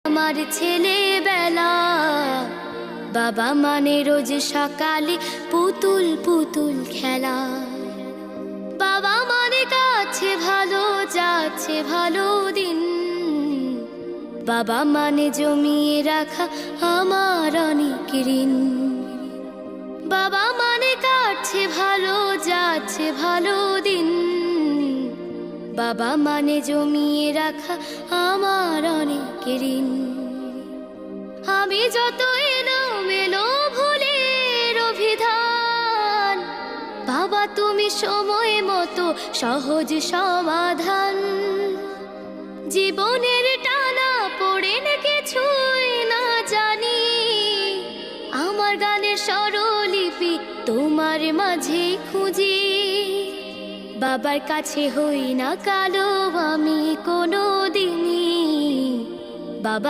আমার ছেলেবেলা বাবা মানে রোজ সকালে পুতুল পুতুল খেলা। বাবা মানে কাছে ভালো যাচ্ছে ভালো দিন। বাবা মানে জমিয়ে রাখা আমার অনেক ঋণ। বাবা মানে কাটছে ভালো যাচ্ছে ভালো দিন। বাবা মানে জমিয়ে রাখা আমার অনেক ঋণ। আমি যত এলোমেলো ভুলের অভিধান, বাবা তুমি সময় মতো সহজ সমাধান। জীবনের টানা পড়ে কিছুই না জানি, আমার গানের স্বরলিপি তোমার মাঝে খুঁজি। বাবার কাছে হই না কালো আমি কোনো দিনই, বাবা